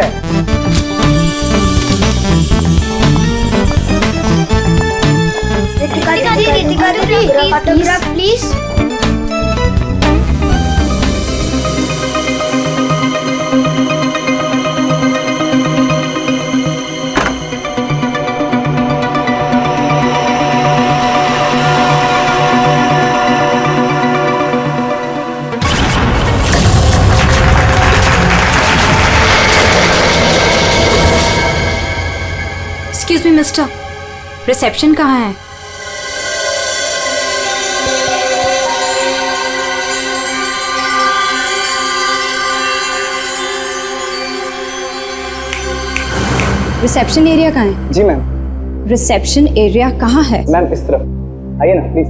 है? Autograph please. Excuse me mister, reception कहाँ है? रिसेप्शन एरिया कहाँ है? जी मैम। रिसेप्शन एरिया कहाँ है? मैम इस तरफ आइए ना प्लीज।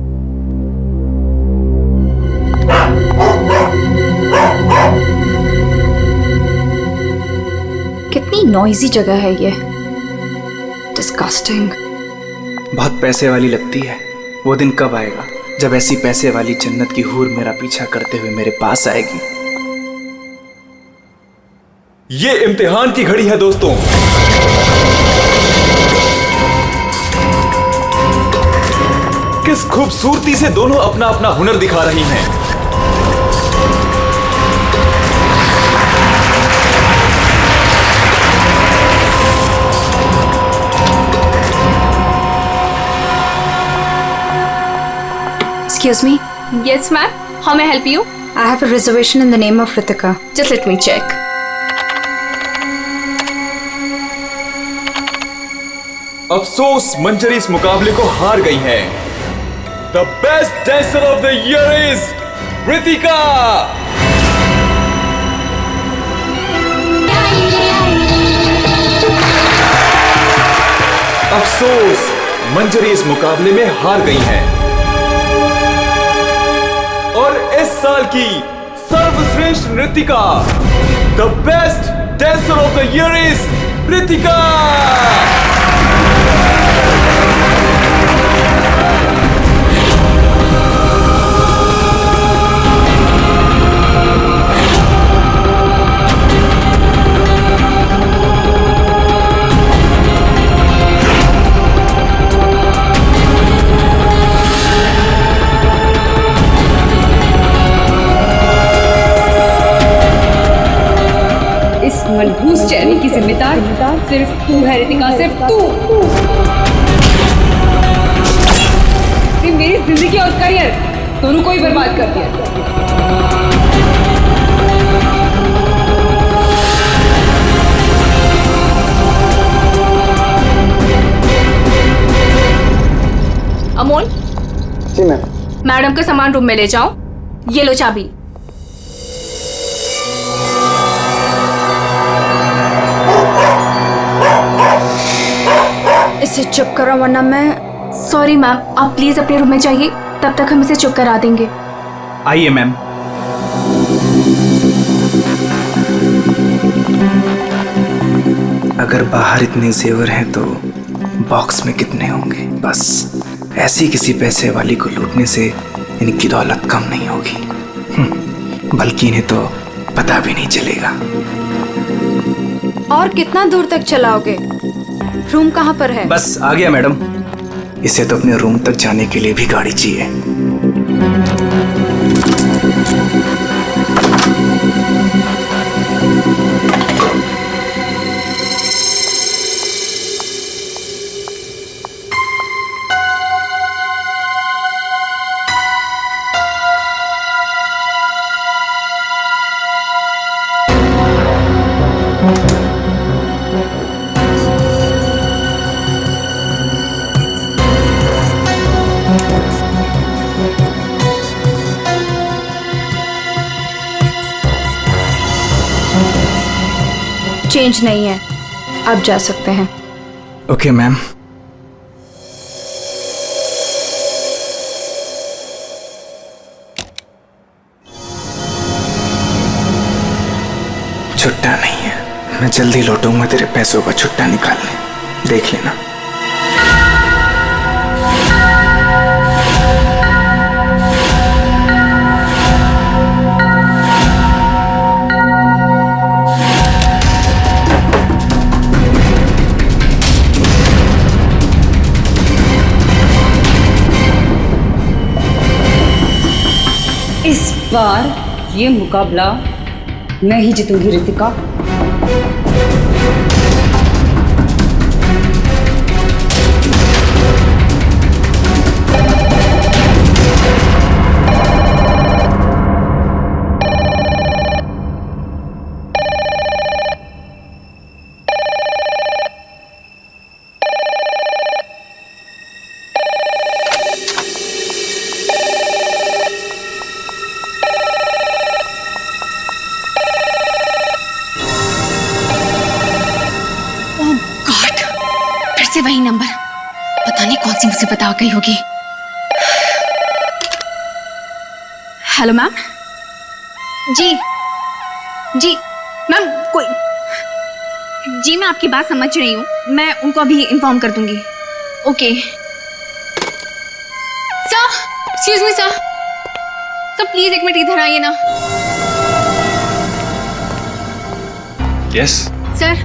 कितनी नॉइजी जगह है ये, डिस्गस्टिंग। बहुत पैसे वाली लगती है। वो दिन कब आएगा जब ऐसी पैसे वाली जन्नत की हूर मेरा पीछा करते हुए मेरे पास आएगी। ये इम्तिहान की घड़ी है दोस्तों। किस खूबसूरती से दोनों अपना अपना हुनर दिखा रही हैं। Excuse me. Yes, ma'am. How may I help you? I have a reservation in the name of Ritika. Just let me check. अफसोस मंजरी इस मुकाबले को हार गई है। The best dancer of the year is Ritika. अफसोस मंजरी इस मुकाबले में हार गई हैं। और इस साल की सर्वश्रेष्ठ नृत्यिका, the best dancer of the year is Ritika. मनहूस चेहरे की जिम्मेदार सिर्फ तू है रितिका, सिर्फ तू। मेरी जिंदगी और करियर दोनों को ही बर्बाद कर दिया। अमोल। जी मैम। मैडम का सामान रूम में ले जाओ। ये लो चाबी। इसे चुप करो वरना मैं। सॉरी मैम, आप प्लीज अपने रूम में जाइए, तब तक हम इसे चुप करा देंगे। आइए मैम। अगर बाहर इतने जेवर हैं तो बॉक्स में कितने होंगे। बस ऐसी किसी पैसे वाली को लूटने से इनकी दौलत कम नहीं होगी, बल्कि इन्हें तो पता भी नहीं चलेगा। और कितना दूर तक चलाओगे? रूम कहाँ पर है? बस आ गया मैडम। इसे तो अपने रूम तक जाने के लिए भी गाड़ी चाहिए। चेंज नहीं है, आप जा सकते हैं। Okay ma'am. छुट्टा नहीं है, मैं जल्दी लौटूंगा तेरे पैसों का छुट्टा निकालने, देख लेना। बार ये मुकाबला मैं ही जीतूंगी रितिका। से वही नंबर, पता नहीं कौन सी मुसीबत आ गई होगी। Hello ma'am. जी जी मैम, कोई जी मैं आपकी बात समझ रही हूँ, मैं उनको अभी इन्फॉर्म कर दूंगी। Okay sir, excuse me sir, please एक मिनट इधर आइए ना। यस सर,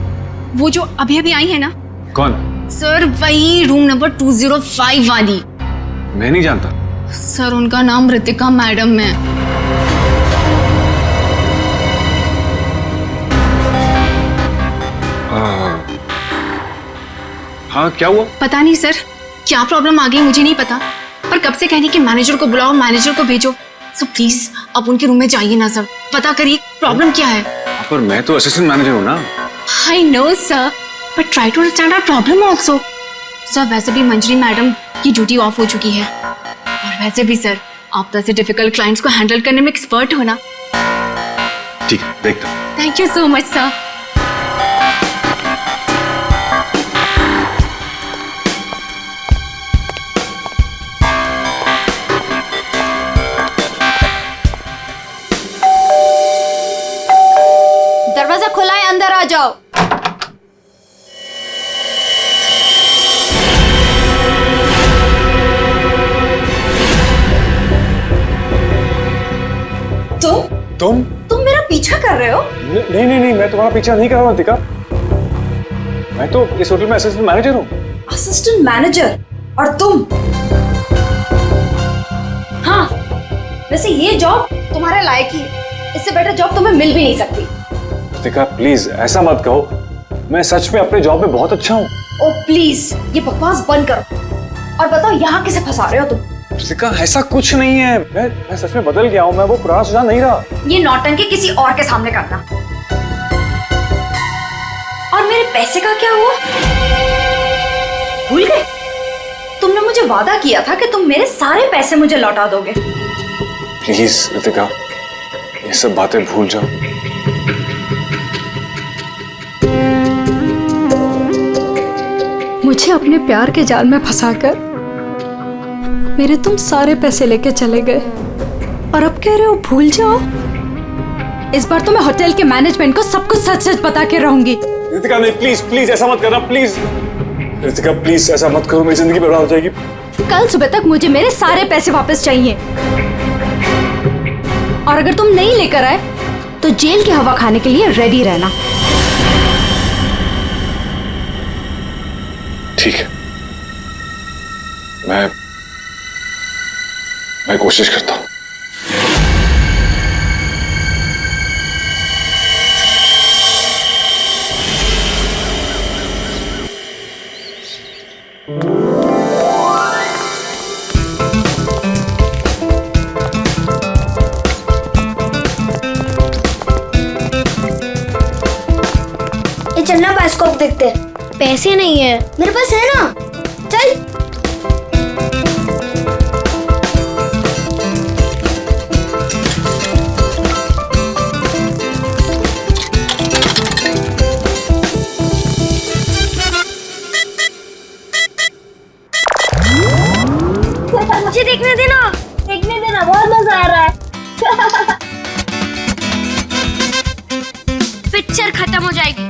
वो जो अभी अभी आई है ना। कौन? सर वही रूम नंबर 205 वाली। मैं नहीं जानता सर, उनका नाम रितिका मैडम है। हाँ क्या हुआ? पता नहीं सर, क्या प्रॉब्लम आ गई मुझे नहीं पता, पर कब से कहनी कि मैनेजर को बुलाओ, मैनेजर को भेजो। सो प्लीज अब उनके रूम में जाइए ना सर, पता करिए प्रॉब्लम क्या है। पर मैं तो असिस्टेंट मैनेजर हूँ ना। I know sir, but try to understand our problem also. Sir वैसे भी मंजरी मैडम की ड्यूटी ऑफ हो चुकी है, और वैसे भी सर आप तो ऐसे डिफिकल्ट क्लाइंट्स को हैंडल करने में एक्सपर्ट हो ना। ठीक है, देखता हूँ। Thank you so much sir. दरवाजा खुला है, अंदर आ जाओ। तुम मेरा पीछा कर रहे हो? नहीं, मैं तुम्हारा पीछा नहीं कर रहा हूँ रितिका। मैं तो इस होटल में असिस्टेंट मैनेजर हूँ। Assistant manager? और तुम? हाँ, वैसे ये जॉब तुम्हारे लायक ही है, इससे बेटर जॉब तुम्हें मिल भी नहीं सकती। रितिका प्लीज ऐसा मत कहो, मैं सच में अपने जॉब में बहुत अच्छा हूँ। ओ प्लीज ये बकवास बंद करो और बताओ यहाँ किसे फंसा रहे हो तुम? रितिका ऐसा कुछ नहीं है, मैं सच में बदल गया हूँ, मैं वो पुराना सुजान नहीं रहा। ये नौटंकी किसी और के सामने करना। और मेरे पैसे का क्या हुआ? भूल गए? तुमने मुझे वादा किया था कि तुम मेरे सारे पैसे मुझे लौटा दोगे। प्लीज रितिका ये सब बातें भूल जाओ। मुझे अपने प्यार के जाल में फंसाकर मेरे तुम सारे पैसे लेके चले गए, और अब कह रहे हो भूल जाओ। इस बार तो मैं होटल के मैनेजमेंट को सब कुछ सच सच बता के रहूंगी। रितिका नहीं, प्लीज ऐसा मत करना, प्लीज रितिका, प्लीज ऐसा मत करो, मेरी जिंदगी बर्बाद हो जाएगी। कल सुबह तक मुझे मेरे सारे पैसे वापस चाहिए, और अगर तुम नहीं लेकर आए तो जेल की हवा खाने के लिए रेडी रहना। ठीक है, मैं कोशिश करता हूँ। ये चलना बायोस्कोप देखते। पैसे नहीं है मेरे पास, है ना? चल। मुझे देखने देना, बहुत मजा आ रहा है। पिक्चर खत्म हो जाएगी।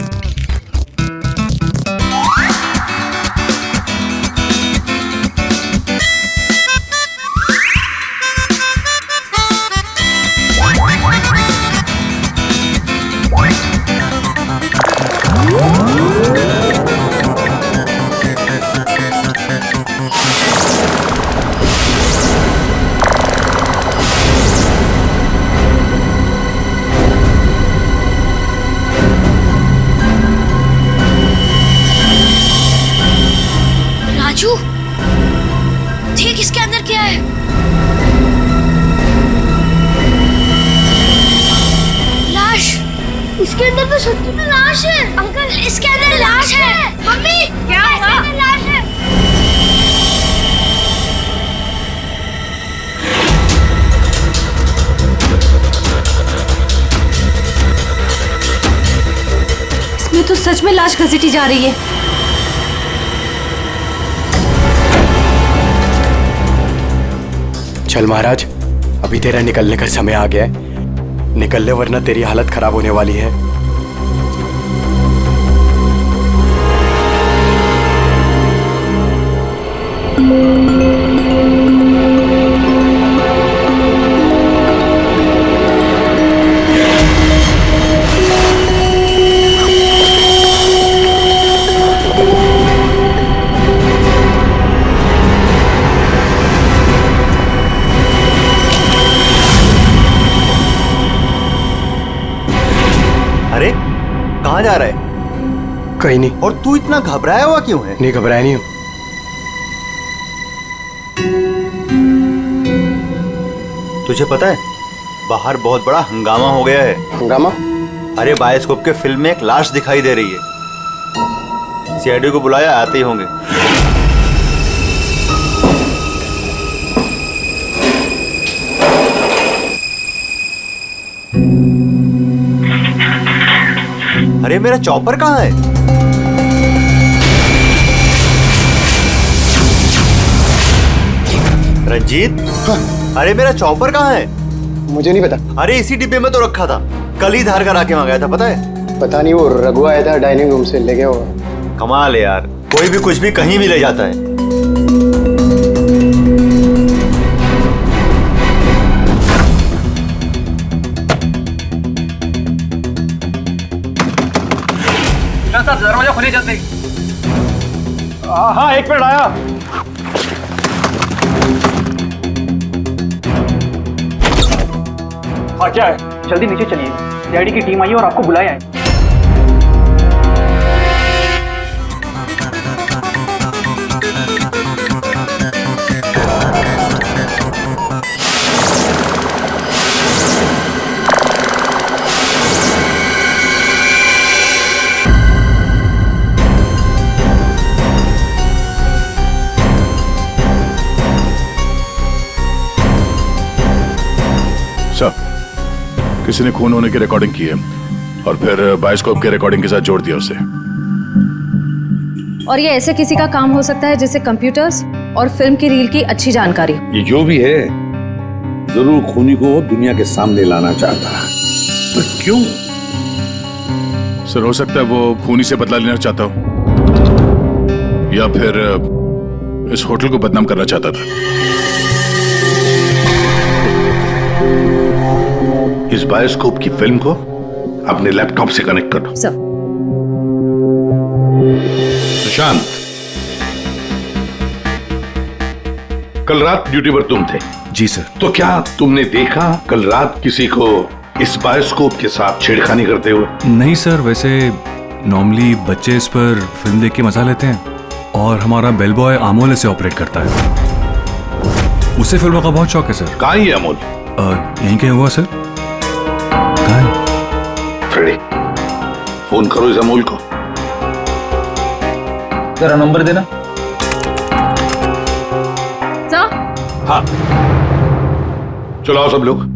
राजू, ठीक इसके अंदर क्या है? लाश। इसके अंदर तो सच्ची में लाश है। अंकल, इसके अंदर लाश है। मम्मी, क्या हुआ? लाश है। इसमें तो सच में लाश घसीटी जा रही है। चल महाराज, अभी तेरा निकलने का समय आ गया है। निकल ले वरना तेरी हालत खराब होने वाली है। अरे कहाँ जा रहा है? कहीं नहीं। और तू इतना घबराया हुआ क्यों है? नहीं, घबराया नहीं हूँ। तुझे पता है बाहर बहुत बड़ा हंगामा हो गया है। हंगामा? अरे बायोस्कोप के फिल्म में एक लाश दिखाई दे रही है। सीआईडी को बुलाया, आते ही होंगे। अरे मेरा चॉपर कहाँ है? रंजीत, अरे मेरा चॉपर कहाँ है? मुझे नहीं पता। अरे इसी डिब्बे में तो रखा था, कल ही धार करा के मंगाया था, पता है? पता नहीं, वो रघु आया था डाइनिंग रूम से, ले गया होगा। कमाल है यार, कोई भी कुछ भी कहीं भी ले जाता है। दरवाजा खुली जल्दी। हाँ, एक मिनट आया। हाँ, क्या है? जल्दी नीचे चलिए, सीआईडी की टीम आई है और आपको बुलाया है। सर, किसी ने खून होने की रिकॉर्डिंग की है और फिर बायोस्कोप के रिकॉर्डिंग के साथ जोड़ दिया उसे। और ये ऐसे किसी का काम हो सकता है जिसे कंप्यूटर्स और फिल्म की रील की अच्छी जानकारी। ये जो भी है जरूर खूनी को दुनिया के सामने लाना चाहता है। पर क्यों? सर, हो सकता है वो खूनी से बदला लेना चाहता हो या फिर इस होटल को बदनाम करना चाहता था। इस बायोस्कोप की फिल्म को अपने लैपटॉप से कनेक्ट करो। सर। सुशांत, कल रात ड्यूटी पर तुम थे? जी सर। तो क्या तुमने देखा कल रात किसी को इस बायोस्कोप के साथ छेड़खानी करते हुए? नहीं सर, वैसे नॉर्मली बच्चे इस पर फिल्म देख के मजा लेते हैं और हमारा बेल बॉय अमोल इसे ऑपरेट करता है। उसे फिल्मों का बहुत शौक है सर। कहाँ है अमोल? यहीं कहीं हुआ सर। फ्रेडी, फोन करो इस अमोल को। जरा नंबर देना। सर? हाँ, चलो आओ सब लोग।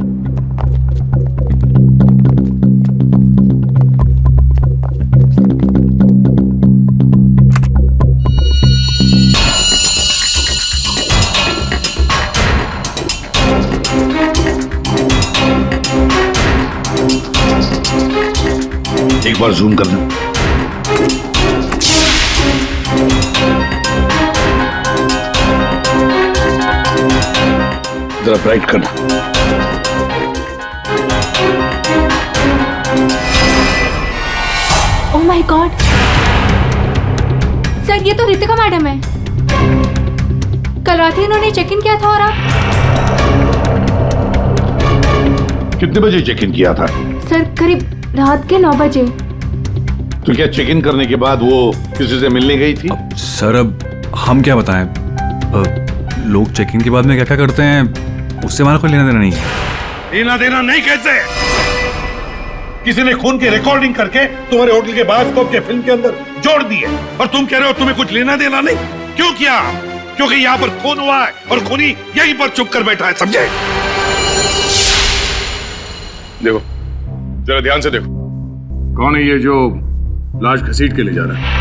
एक बार जूम करना। जरा ब्राइट करना। ओह माय गॉड सर, ये तो रितिका मैडम है। कल रात ही इन्होंने चेक इन किया था। और आप? कितने बजे चेक इन किया था? सर करीब रात के 9 बजे। तो क्या चेक इन करने के बाद वो किसी से मिलने गई थी? सर अब हम क्या बताएं, लोग चेकिंग के बाद में क्या क्या करते हैं उससे हमारा कोई लेना देना नहीं है। लेना देना नहीं कैसे? किसी ने खून की रिकॉर्डिंग करके तुम्हारे होटल के बायोस्कोप के फिल्म के अंदर जोड़ दिए और तुम कह रहे हो तुम्हें कुछ लेना देना नहीं? क्यों किया? क्योंकि यहाँ पर खून हुआ है और खूनी यहीं पर चुप कर बैठा है, समझे? देखो जरा ध्यान से देखो, कौन है ये जो लाश घसीट के ले जा रहा है?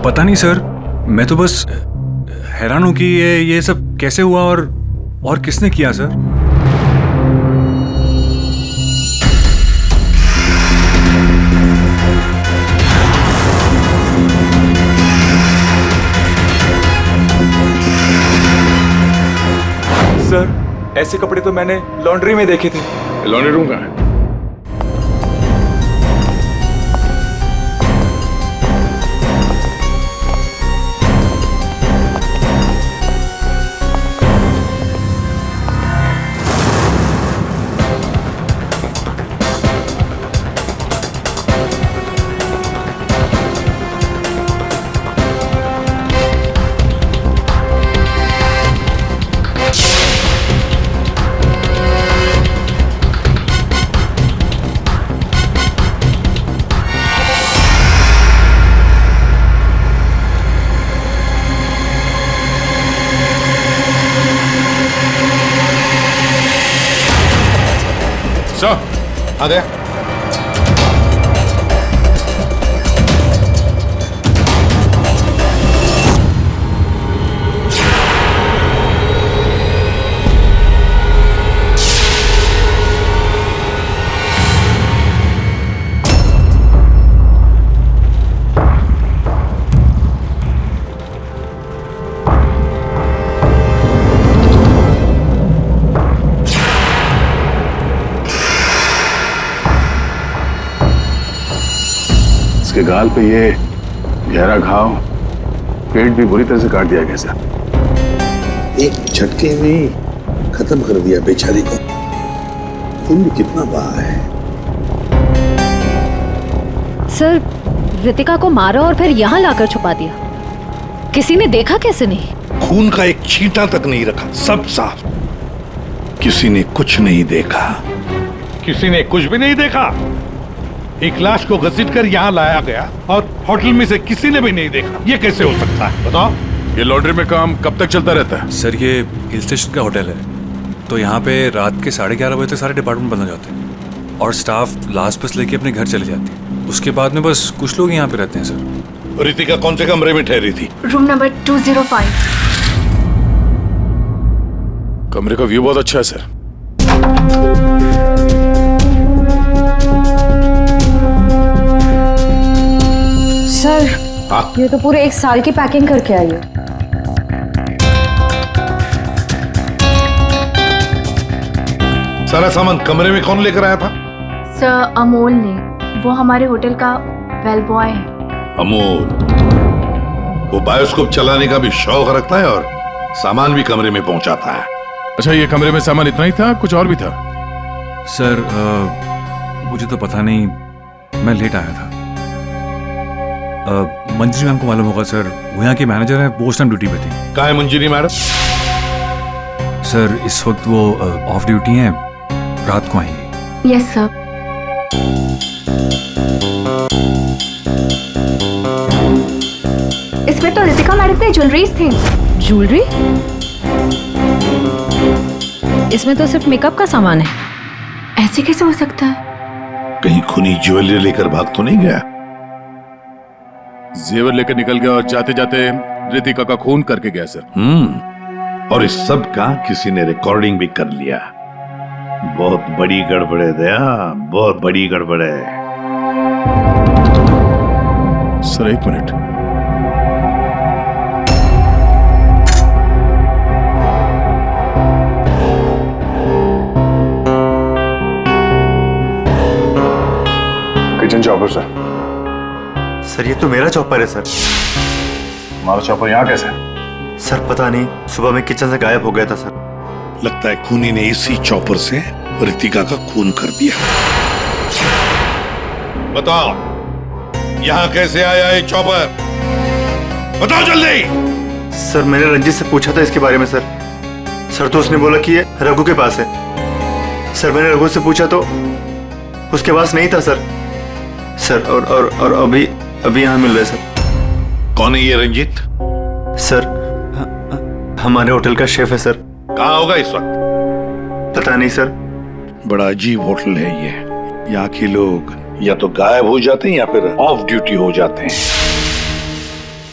पता नहीं सर, मैं तो बस हैरान हूं कि ये सब कैसे हुआ और किसने किया सर। सर ऐसे कपड़े तो मैंने लॉन्ड्री में देखे थे। लॉन्ड्री रूम कहाँ है? आ गया। इसके गाल पे ये गहरा घाव, पेट भी बुरी तरह से काट दिया गया सर। एक झटके में खत्म कर दिया बेचारी को। खून भी कितना बहा है। सर, रितिका को मारा और फिर यहाँ लाकर छुपा दिया। किसी ने देखा कैसे नहीं? खून का एक छींटा तक नहीं रखा, सब साफ। किसी ने कुछ नहीं देखा। किसी ने कुछ भी नहीं देखा। एक लाश को घसीट कर यहाँ लाया गया और होटल में से किसी ने भी नहीं देखा। ये कैसे हो सकता है बताओ? ये लॉन्ड्री में काम कब तक चलता रहता है? सर ये हिल स्टेशन का होटल है, तो यहाँ पे रात के 11:30 बजे तक सारे डिपार्टमेंट बंद हो जाते हैं और स्टाफ लास्ट बस लेके अपने घर चले जाती है। उसके बाद में बस कुछ लोग यहाँ पे रहते हैं सर। रितिका कौन से कमरे में ठहरी थी? Room number 205। कमरे का व्यू बहुत अच्छा है सर। सर, ये तो पूरे 1 साल की पैकिंग करके आई है। सारा सामान कमरे में कौन लेकर आया था? सर अमोल ने, वो हमारे होटल का बेल बॉय है। अमोल, वो बायोस्कोप चलाने का भी शौक रखता है और सामान भी कमरे में पहुंचाता है। अच्छा, ये कमरे में सामान इतना ही था, कुछ और भी था? सर मुझे तो पता नहीं, मैं लेट आया था। मंजरी मैम को मालूम होगा सर, वो यहाँ की मैनेजर है, पोस्ट टाइम ड्यूटी पे थी। कहाँ है मंजरी मैडम? सर इस वक्त वो ऑफ ड्यूटी हैं, रात को आएंगी। Yes sir. इसमें तो रितिका मैडम की ज्वेलरीज थी। ज्वेलरी? इसमें तो सिर्फ मेकअप का सामान है। ऐसे कैसे हो सकता है? कहीं खूनी ज्वेलरी लेकर भाग तो नहीं गया? जेवर लेकर निकल गया और जाते जाते रितिका का खून करके गया सर। और इस सब का किसी ने रिकॉर्डिंग भी कर लिया। बहुत बड़ी गड़बड़ है दया, बहुत बड़ी गड़बड़ है। Sir 1 minute. Kitchen chopper sir. Sir ये तो मेरा चॉपर है सर। हमारा चॉपर यहाँ कैसे? सर पता नहीं, सुबह में किचन से गायब हो गया था सर। लगता है खूनी ने इसी चॉपर से रितिका का खून कर दिया। बताओ यहाँ कैसे आया ये चॉपर? बताओ जल्दी। सर मैंने रंजीत से पूछा था इसके बारे में सर। सर तो उसने बोला कि ये रघु के पास है। सर मैंने रघु से पूछा तो उसके पास नहीं था सर। सर और अभी यहाँ मिल रहे सर। कौन है ये रंजीत? सर हमारे होटल का शेफ है सर। कहाँ होगा इस वक्त? पता नहीं सर। बड़ा अजीब होटल है ये। यहाँ के लोग या तो गायब हो जाते हैं या फिर ऑफ ड्यूटी हो जाते हैं।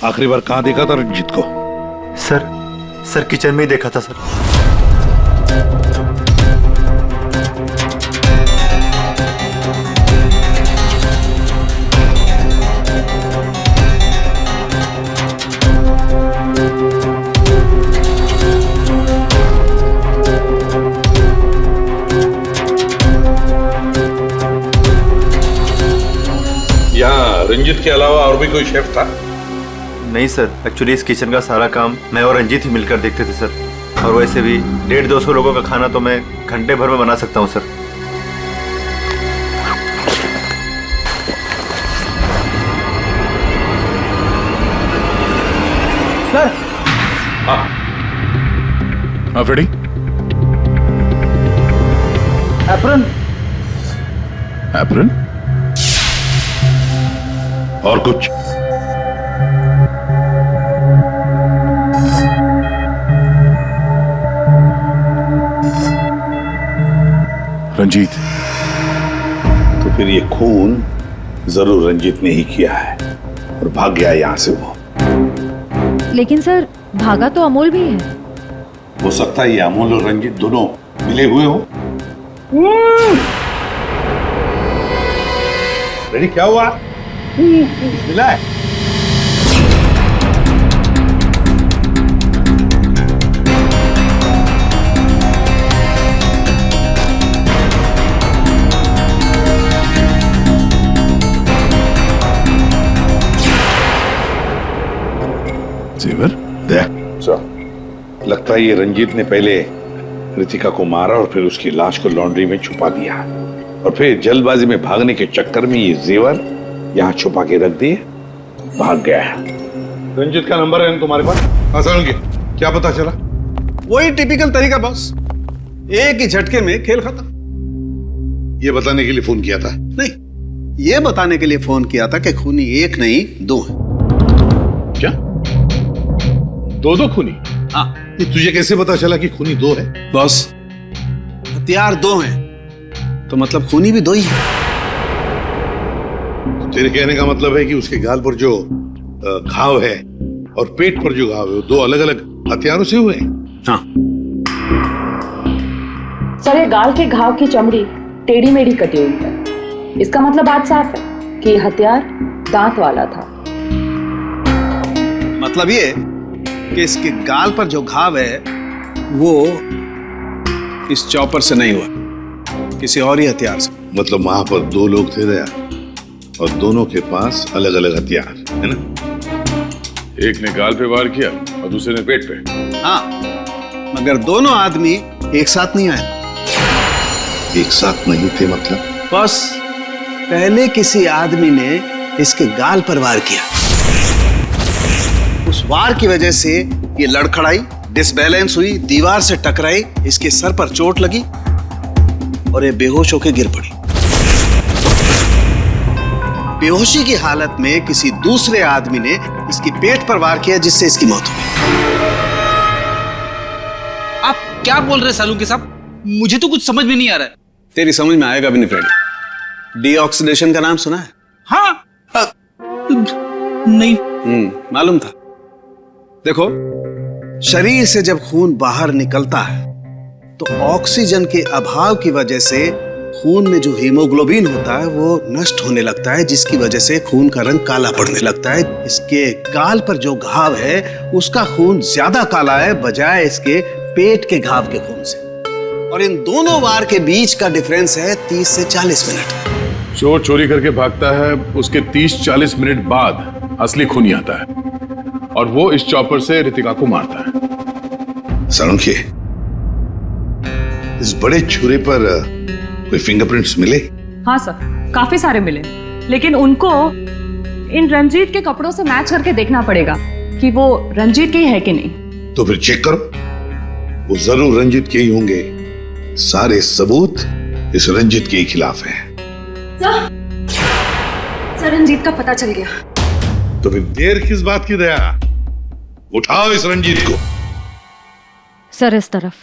आखिरी बार कहाँ देखा था रंजीत को? सर किचन में ही देखा था सर। यहाँ रंजीत के अलावा और भी कोई शेफ था? नहीं सर, एक्चुअली इस किचन का सारा काम मैं और रंजीत ही मिलकर देखते थे सर। और वैसे भी 150-200 लोगों का खाना तो मैं घंटे भर में बना सकता हूँ सर। सर। हाँ फ्रेडी। एप्रन। एप्रन? और कुछ? रंजीत। तो फिर ये खून जरूर रंजीत ने ही किया है और भाग गया यहां से वो। लेकिन सर भागा तो अमोल भी है। हो सकता है ये अमोल और रंजीत दोनों मिले हुए हो। रेडी? क्या हुआ? मिला है? जेवर? लगता है ये रंजीत ने पहले रितिका को मारा और फिर उसकी लाश को लॉन्ड्री में छुपा दिया और फिर जल्दबाजी में भागने के चक्कर में ये जेवर यहाँ छुपा के रख दिए, भाग गया है। रंजीत का नंबर है तुम्हारे पास? आसान के क्या पता चला? वही टिपिकल तरीका बॉस, एक ही झटके में खेल खत्म। ये बताने के लिए फोन किया था? नहीं, ये बताने के लिए फोन किया था कि खूनी एक नहीं दो है। क्या? दो खूनी? हाँ। ये तुझे कैसे पता चला कि खूनी दो है? बॉस हथियार दो हैं तो मतलब खूनी भी दो ही है। तेरे कहने का मतलब है कि उसके गाल पर जो घाव है और पेट पर जो घाव है वो दो अलग अलग हथियारों से हुए? हाँ। सर ये गाल के घाव की चमड़ी टेढ़ी मेढ़ी कटी हुई है। इसका मतलब बात साफ है कि हथियार दांत वाला था। मतलब ये कि इसके गाल पर जो घाव है वो इस चॉपर से नहीं हुआ, किसी और ही हथियार से। मतलब वहां पर दो लोग थे दया और दोनों के पास अलग अलग हथियार है ना? एक ने गाल पे वार किया और दूसरे ने पेट पे। हाँ, मगर दोनों आदमी एक साथ नहीं आए। एक साथ नहीं थे मतलब? बस पहले किसी आदमी ने इसके गाल पर वार किया, उस वार की वजह से ये लड़खड़ाई, डिसबैलेंस हुई, दीवार से टकराई, इसके सर पर चोट लगी और ये बेहोश होकर गिर पड़ी। बेहोशी की हालत में किसी दूसरे आदमी ने इसके पेट पर वार किया जिससे इसकी मौत हो गई। आप क्या बोल रहे हैं सालुंके साहब? मुझे तो कुछ समझ में नहीं आ रहा है। तेरी समझ में आएगा भी नहीं फ्रेंड। डीऑक्सीडेशन का नाम सुना है? हाँ। नहीं। मालूम था। देखो, शरीर से जब खून बाहर निकलता है तो ऑक्सीजन के अभाव की वजह से खून में जो हीमोग्लोबिन होता है वो नष्ट होने लगता है, जिसकी वजह से खून का रंग काला पड़ने लगता है। इसके गाल पर जो घाव है उसका खून ज्यादा काला है बजाय इसके पेट के घाव के खून से। और इन दोनों वार के बीच का डिफरेंस है 30 से 40 मिनट। चोर चोरी करके भागता है, उसके 30-40 मिनट बाद असली खूनी आता है और वो इस चॉपर से रितिका को मारता है। सालुंके, इस बड़े छुरे पर कोई फिंगरप्रिंट्स मिले? हाँ सर, काफी सारे मिले, लेकिन उनको इन रंजीत के कपड़ों से मैच करके देखना पड़ेगा कि वो रंजीत के ही है कि नहीं। तो फिर चेक करो, वो जरूर रंजीत के ही होंगे। सारे सबूत इस रंजीत के ही खिलाफ हैं। सर रंजीत का पता चल गया। तो फिर देर किस बात की दया, उठाओ इस रंजीत को। सर इस तरफ।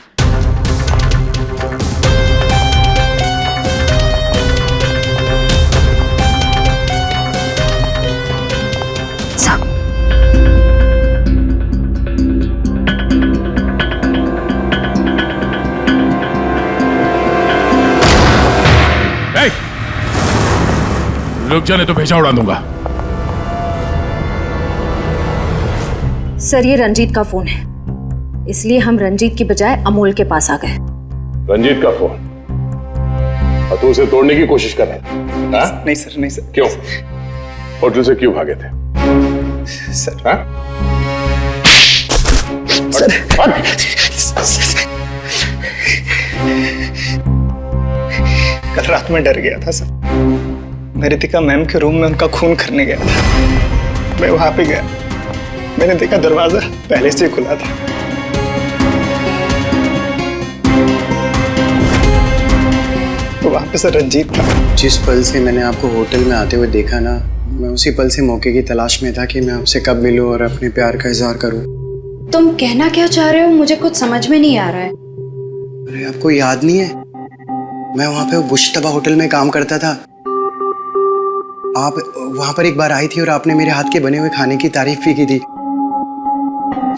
रुक जाने तो भेजा उड़ा दूंगा। सर ये रंजीत का फोन है, इसलिए हम रंजीत की बजाय अमोल के पास आ गए। रंजीत का फोन? और तू उसे तोड़ने की कोशिश कर रहा था? नहीं सर, नहीं सर। क्यों? होटल से क्यों भागे थे? सर हाँ? कल रात में डर गया था सर। मैं रितिका मैम के रूम में उनका खून करने गया था। मैं वहां पे गया, मैंने देखा दरवाजा पहले से खुला था। तो वहां पे सर रंजीत था। जिस पल से मैंने आपको होटल में आते हुए देखा ना, मैं उसी पल से मौके की तलाश में था कि मैं आपसे कब मिलूं और अपने प्यार का इजहार करूं। तुम कहना क्या चाह रहे हो, मुझे कुछ समझ में नहीं आ रहा है। अरे आपको याद नहीं है, मैं वहां पे बुश्तबा होटल में काम करता था। आप वहां पर एक बार आई थी और आपने मेरे हाथ के बने हुए खाने की तारीफ भी की थी।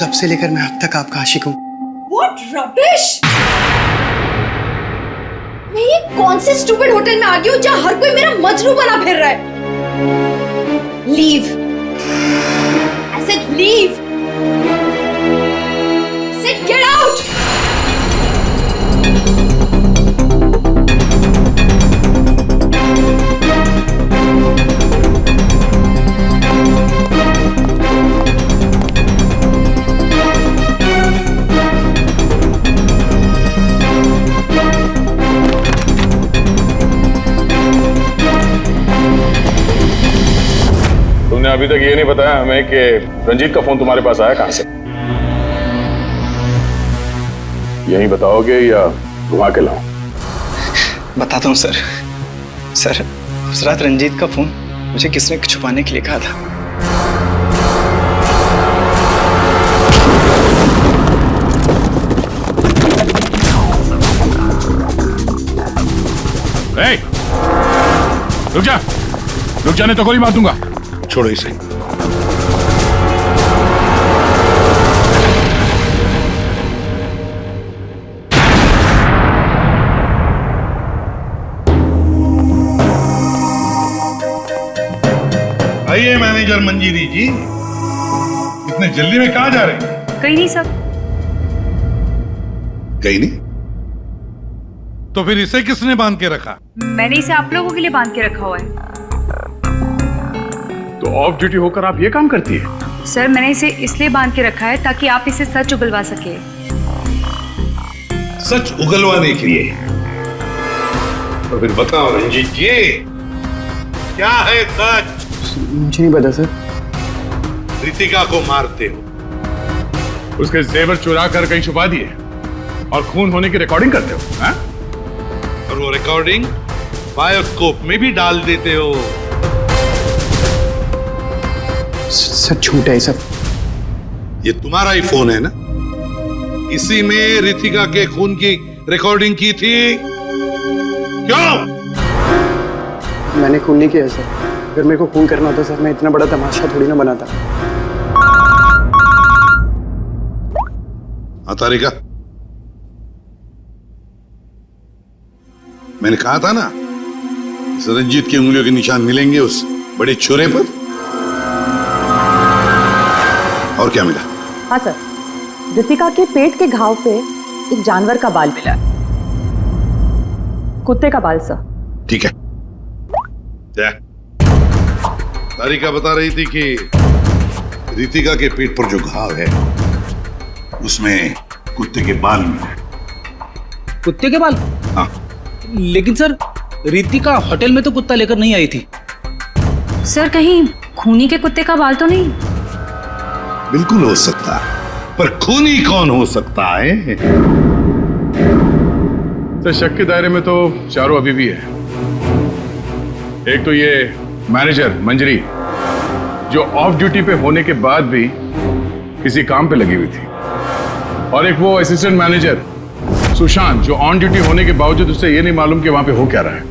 तब से लेकर मैं अब तक आपका आशिक हूँ। What rubbish! मैं ये कौन से स्टूपिड होटल में आ गई हूँ जहाँ हर कोई मेरा मजनू बना फिर रहा है? Leave! I said leave! Said get out! तुमने अभी तक ये नहीं बताया हमें कि रंजीत का फोन तुम्हारे पास आया कहां से? यही बताओगे या घुमा के लाऊं? बताता हूँ सर। सर उस रात रंजीत का फोन मुझे किसने छुपाने के लिए कहा था। रुक जा, रुक जाने तो गोली मार दूंगा। छोड़ो इसे। आइए मैनेजर मंजीरी जी, इतने जल्दी में कहाँ जा रहे हैं? कहीं नहीं सब। कहीं नहीं? तो फिर इसे किसने बांध के रखा? मैंने इसे आप लोगों के लिए बांध के रखा हुआ है। तो ऑफ ड्यूटी होकर आप ये काम करती है? सर मैंने इसे इसलिए बांध के रखा है ताकि आप इसे सच उगलवा सके। सच उगलवाने के लिए? तो फिर बताओ रंजीत जी, क्या है सच? मुझे नहीं पता सर। रितिका को मारते हो, उसके जेवर चुरा कर कहीं छुपा दिए और खून होने की रिकॉर्डिंग करते हो, हाँ? और वो रिकॉर्डिंग बायोस्कोप में भी डाल देते हो। सर झूठ है सब। ये तुम्हारा ही फोन है ना? इसी में रितिका के खून की रिकॉर्डिंग की थी। क्यों? मैंने खून नहीं किया सर। अगर मेरे को खून करना होता सर, मैं इतना बड़ा तमाशा थोड़ी ना बनाता। हाँ तारिका, मैंने कहा था ना, इस रंजीत की उंगलियों के निशान मिलेंगे उस बड़े छुरे पर। और क्या मिला? हाँ सर, रितिका के पेट के घाव पे एक जानवर का बाल मिला, कुत्ते का बाल सर। ठीक है। क्या तारिका बता रही थी कि रितिका के पेट पर जो घाव है उसमें कुत्ते के बाल मिले। कुत्ते के बाल? हाँ। लेकिन सर रितिका होटल में तो कुत्ता लेकर नहीं आई थी। सर कहीं खूनी के कुत्ते का बाल तो नहीं? बिल्कुल हो सकता है, पर खूनी कौन हो सकता है? तो शक के दायरे में तो चारों अभी भी है। एक तो ये मैनेजर मंजरी, जो ऑफ ड्यूटी पे होने के बाद भी किसी काम पे लगी हुई थी, और एक वो असिस्टेंट मैनेजर सुशांत, जो ऑन ड्यूटी होने के बावजूद उसे ये नहीं मालूम कि वहां पे हो क्या रहा है।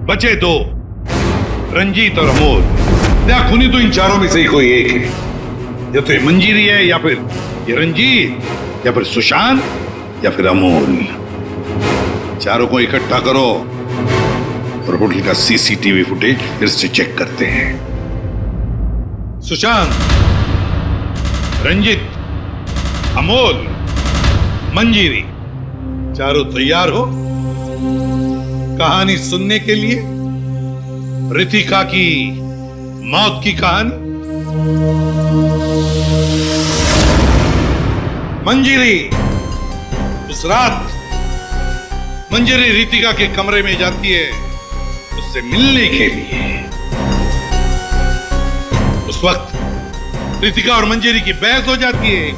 बचे दो, रंजीत और अमोल। या खूनी तो इन चारों में से ही कोई एक है। या तो ये मंजीरी है, या फिर ये रंजीत, या फिर सुशांत, या फिर अमोल। चारों को इकट्ठा करो और होटल का सीसीटीवी फुटेज फिर से चेक करते हैं। सुशांत, रंजीत, अमोल, मंजीरी, चारों तैयार हो कहानी सुनने के लिए? रितिका की मौत की कहानी। मंजीरी, उस रात मंजीरी रितिका के कमरे में जाती है उससे मिलने के लिए। उस वक्त रितिका और मंजीरी की बहस हो जाती है।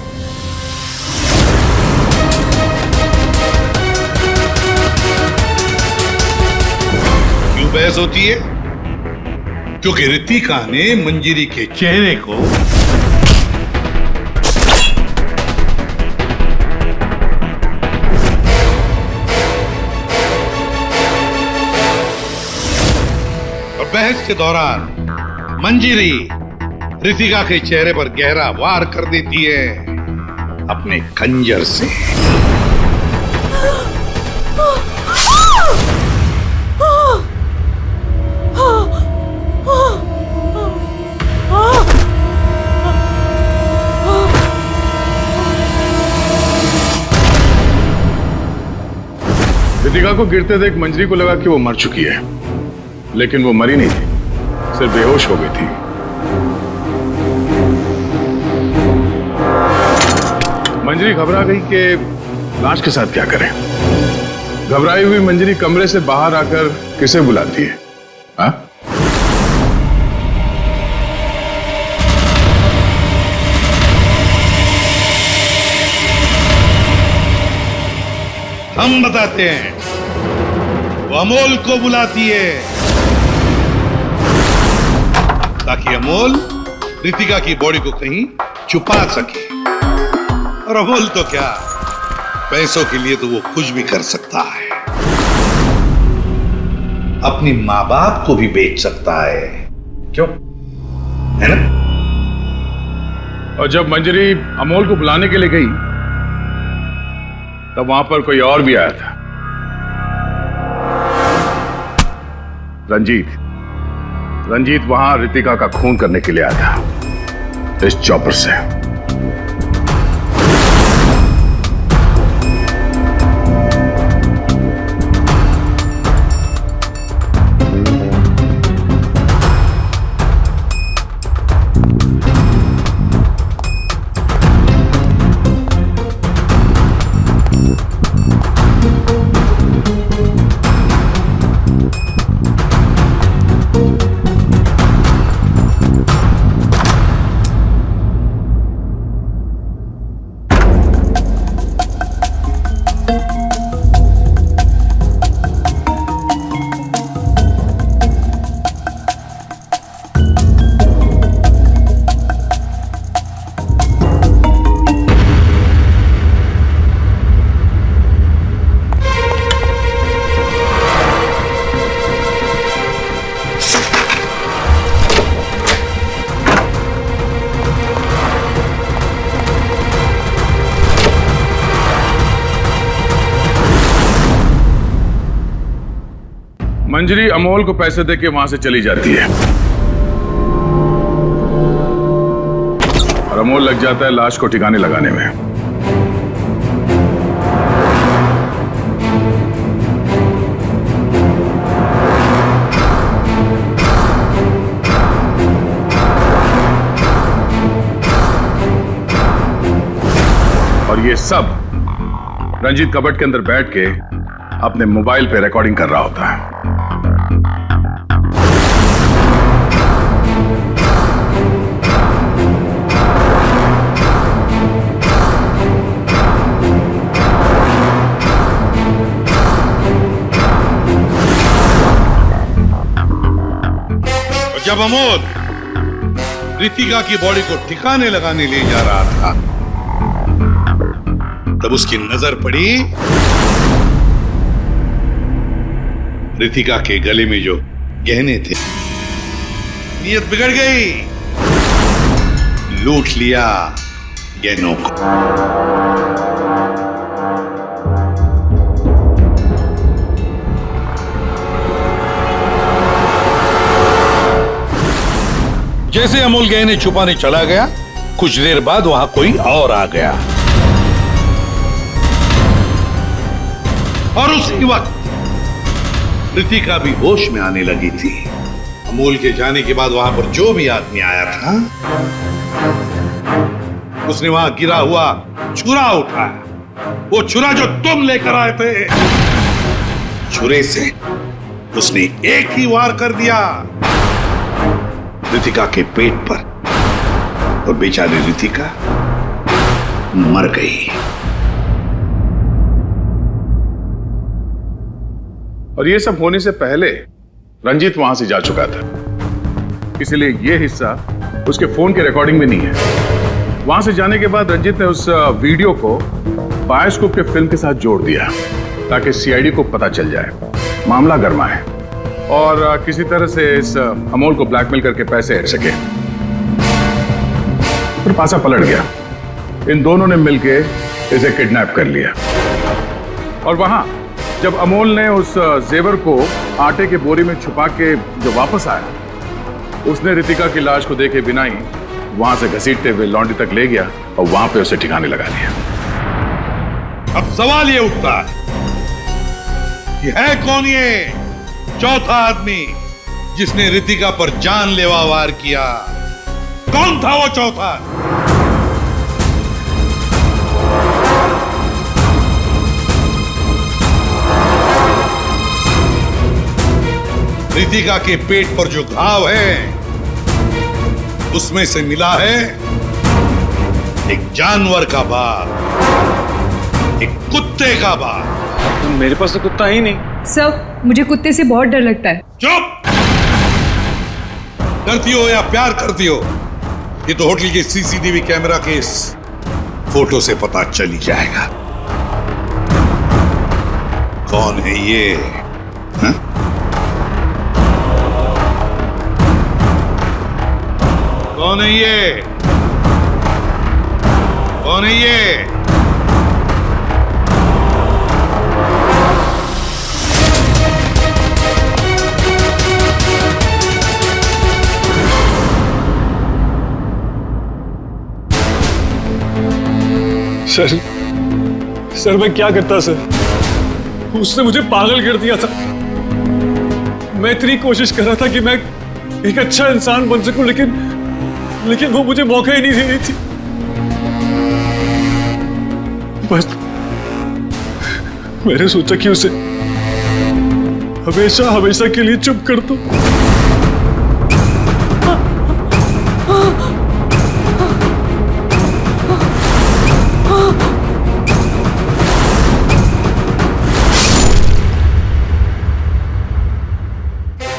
क्यों बहस होती है? क्योंकि रितिका ने मंजीरी के चेहरे को बहस के दौरान मंजीरी रितिका के चेहरे पर गहरा वार कर देती है अपने खंजर से। रितिका को गिरते देख मंजरी को लगा कि वो मर चुकी है, लेकिन वो मरी नहीं थी, सिर्फ बेहोश हो गई थी। मंजरी घबरा गई कि लाश के साथ क्या करें। घबराई हुई मंजरी कमरे से बाहर आकर किसे बुलाती है? हाँ? हम बताते हैं। वो अमोल को बुलाती है ताकि अमोल रितिका की बॉडी को कहीं छुपा सके। और अमोल तो क्या, पैसों के लिए तो वो कुछ भी कर सकता है। अपनी मां बाप को भी बेच सकता है, क्यों? है ना? और जब मंजरी अमोल को बुलाने के लिए गई तब वहां पर कोई और भी आया था। रंजीत वहां रितिका का खून करने के लिए आया था इस चॉपर से। मंजरी अमोल को पैसे देके वहां से चली जाती है और अमोल लग जाता है लाश को ठिकाने लगाने में। और ये सब रंजीत कबट के अंदर बैठ के अपने मोबाइल पे रिकॉर्डिंग कर रहा होता है। अमोल रितिका की बॉडी को ठिकाने लगाने ले जा रहा था, तब उसकी नजर पड़ी रितिका के गले में जो गहने थे। नीयत बिगड़ गई, लूट लिया गहनों को। जैसे अमोल गहने छुपाने चला गया, कुछ देर बाद वहां कोई और आ गया और उसी वक्त रितिका भी होश में आने लगी थी। अमोल के जाने के बाद वहां पर जो भी आदमी आया था, उसने वहां गिरा हुआ छुरा उठाया। वो छुरा जो तुम लेकर आए थे, छुरे से उसने एक ही वार कर दिया रितिका के पेट पर, और बेचारी रितिका मर गई। और ये सब होने से पहले रंजीत वहां से जा चुका था, इसलिए ये हिस्सा उसके फोन के रिकॉर्डिंग में नहीं है। वहां से जाने के बाद रंजीत ने उस वीडियो को बायोस्कोप के फिल्म के साथ जोड़ दिया ताकि सीआईडी को पता चल जाए, मामला गर्मा है और किसी तरह से इस अमोल को ब्लैकमेल करके पैसे हट सके। फिर पासा पलट गया, इन दोनों ने मिलके इसे किडनैप कर लिया। और वहां जब अमोल ने उस जेवर को आटे के बोरी में छुपा के जो वापस आया, उसने रितिका की लाश को देखे बिना ही वहां से घसीटते हुए लॉन्ड्री तक ले गया और वहां पे उसे ठिकाने लगा लिया। अब सवाल ये उठता है कि है कौन ये चौथा आदमी जिसने रितिका पर जानलेवा वार किया? कौन था वो चौथा? रितिका के पेट पर जो घाव है, उसमें से मिला है एक जानवर का बाल, एक कुत्ते का बाल। मेरे पास तो कुत्ता ही नहीं। सर, मुझे कुत्ते से बहुत डर लगता है। चुप! डरती हो या प्यार करती हो, ये तो होटल के सीसीटीवी कैमरा के इस फोटो से पता चल ही जाएगा कौन है ये। हा? कौन है ये? कौन है ये? सर मैं क्या करता सर? उसने मुझे पागल कर दिया था। मैं इतनी कोशिश कर रहा था कि मैं एक अच्छा इंसान बन सकूं, लेकिन वो मुझे मौका ही नहीं दे रही थी। बस मैंने सोचा कि उसे हमेशा हमेशा के लिए चुप कर दो।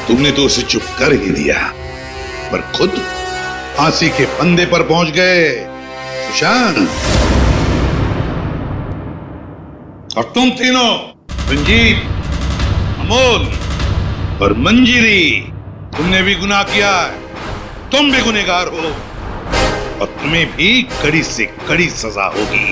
तुमने तो उसे चुप कर ही दिया, पर खुद फांसी के फंदे पर पहुंच गए सुशांत। और तुम तीनों, रंजीत, अमोल और मंजिरी, तुमने भी गुनाह किया है। तुम भी गुनहगार हो और तुम्हें भी कड़ी से कड़ी सजा होगी।